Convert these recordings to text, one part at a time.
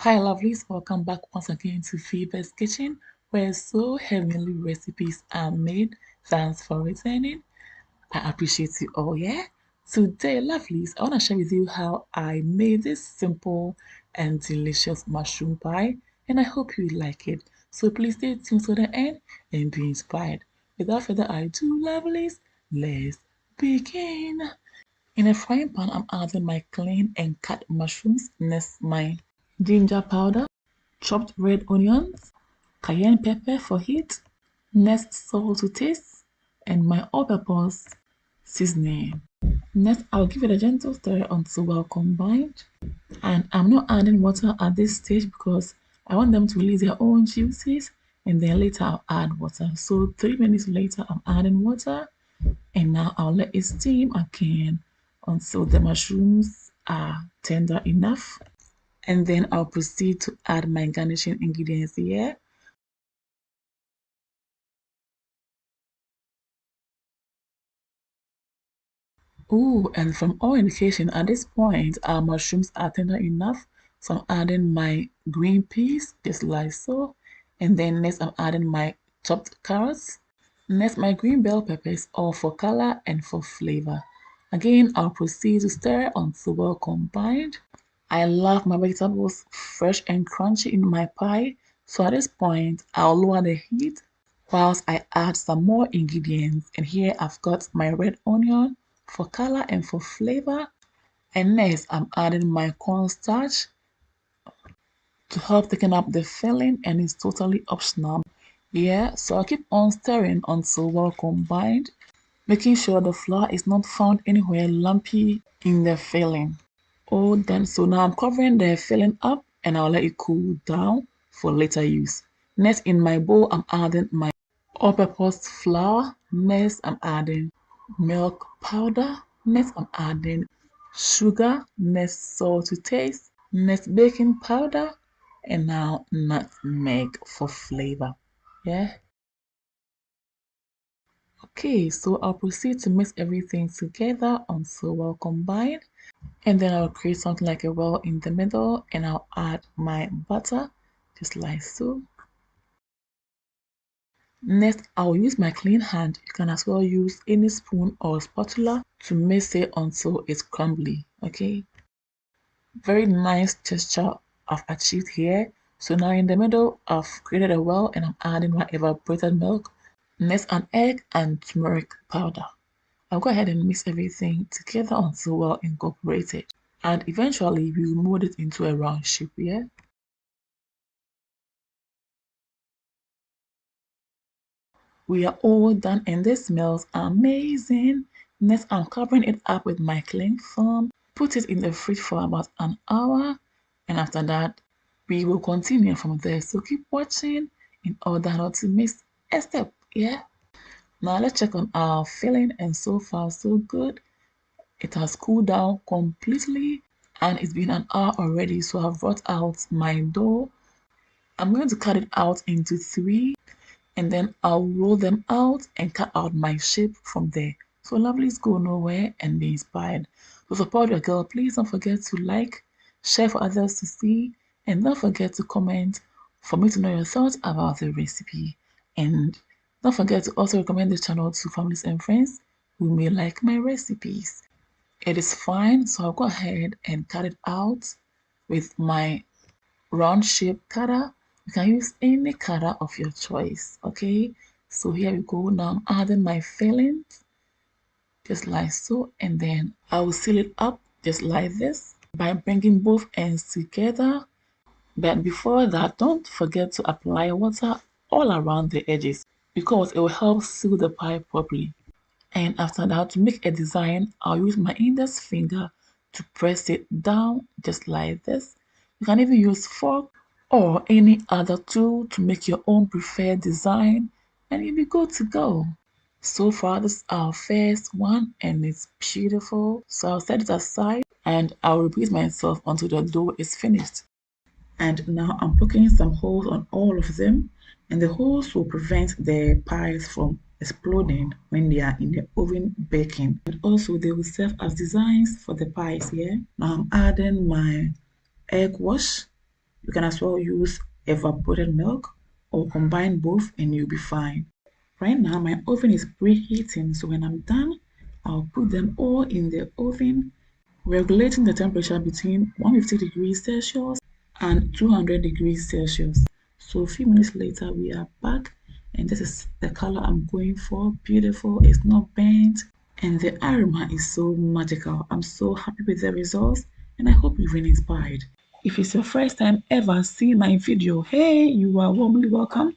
Hi lovelies, welcome back once again to Phoebe's Kitchen, where so heavenly recipes are made. Thanks for returning. I appreciate you all, yeah? Today, lovelies, I want to share with you how I made this simple and delicious mushroom pie, and I hope you like it. So please stay tuned to the end and be inspired. Without further ado, lovelies, let's begin. In a frying pan, I'm adding my clean and cut mushrooms, next my ginger powder, chopped red onions, cayenne pepper for heat, next salt to taste, and my all-purpose seasoning. Next, I'll give it a gentle stir until well combined. And I'm not adding water at this stage because I want them to release their own juices and then later I'll add water. So 3 minutes later, I'm adding water and now I'll let it steam again until the mushrooms are tender enough. And then I'll proceed to add my garnishing ingredients here. Ooh, and from all indication at this point, our mushrooms are tender enough. So I'm adding my green peas, just like so. And then next I'm adding my chopped carrots. Next, my green bell peppers, all for color and for flavor. Again, I'll proceed to stir until well combined. I love my vegetables fresh and crunchy in my pie. So at this point, I'll lower the heat whilst I add some more ingredients. And here I've got my red onion for color and for flavor. And next, I'm adding my cornstarch to help thicken up the filling, and it's totally optional. Yeah, so I'll keep on stirring until well combined, making sure the flour is not found anywhere lumpy in the filling. Oh, then so now I'm covering the filling up and I'll let it cool down for later use. Next, in my bowl, I'm adding my all-purpose flour. Next, I'm adding milk powder. Next, I'm adding sugar. Next, salt to taste. Next, baking powder. And now nutmeg for flavor. Yeah. Okay, so I'll proceed to mix everything together until well combined. And then I'll create something like a well in the middle and I'll add my butter, just like so. Next, I'll use my clean hand. You can as well use any spoon or spatula to mix it until it's crumbly, okay? Very nice texture I've achieved here. So now in the middle, I've created a well and I'm adding my evaporated milk. Next, an egg and turmeric powder. I'll go ahead and mix everything together until well incorporated. And eventually, we will mold it into a round shape, yeah? We are all done and this smells amazing. Next, I'm covering it up with my cling film. Put it in the fridge for about an hour. And after that, we will continue from there. So keep watching in order not to miss a step, yeah? Now let's check on our filling, and so far so good. It has cooled down completely and it's been an hour already. So I've brought out my dough. I'm going to cut it out into three and then I'll roll them out and cut out my shape from there. So lovelies, go nowhere and be inspired. To support your girl, please don't forget to like, share for others to see, and don't forget to comment for me to know your thoughts about the recipe. And don't forget to also recommend the channel to families and friends who may like my recipes. It is fine, so I'll go ahead and cut it out with my round shape cutter. You can use any cutter of your choice, okay? So here we go. Now I'm adding my filling just like so, and then I will seal it up just like this by bringing both ends together. But before that, don't forget to apply water all around the edges because it will help seal the pie properly. And after that, to make a design, I'll use my index finger to press it down just like this. You can even use fork or any other tool to make your own preferred design and you'll be good to go. So far, this is our first one and it's beautiful. So I'll set it aside and I'll repeat myself until the dough is finished. And now I'm poking some holes on all of them, and the holes will prevent the pies from exploding when they are in the oven baking. And also they will serve as designs for the pies here. Now I'm adding my egg wash. You can as well use evaporated milk or combine both and you'll be fine. Right now my oven is preheating, so when I'm done, I'll put them all in the oven, regulating the temperature between 150 degrees Celsius and 200 degrees Celsius. So a few minutes later we are back, and this is the color I'm going for. Beautiful, it's not burnt, and the aroma is so magical. I'm so happy with the results, and I hope you've been inspired. If it's your first time ever seeing my video, hey, you are warmly welcome.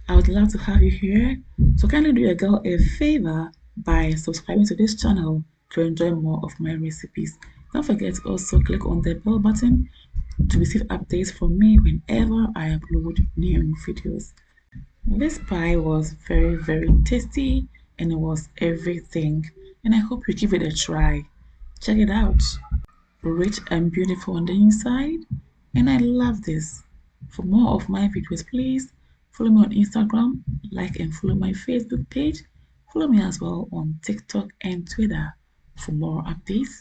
I would love to have you here. So kindly do your girl a favor by subscribing to this channel to enjoy more of my recipes. Don't forget to also click on the bell button to receive updates from me whenever I upload new videos. This pie was very tasty and it was everything, and I hope you give it a try. Check it out. Rich and beautiful on the inside, and I love this. For more of my videos, please follow me on Instagram, like and follow my Facebook page. Follow me as well on TikTok and Twitter for more updates.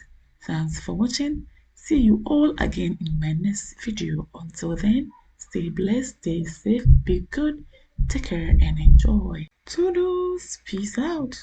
Thanks for watching. See you all again in my next video. Until then, stay blessed, stay safe, be good, take care and enjoy. Toodles, peace out.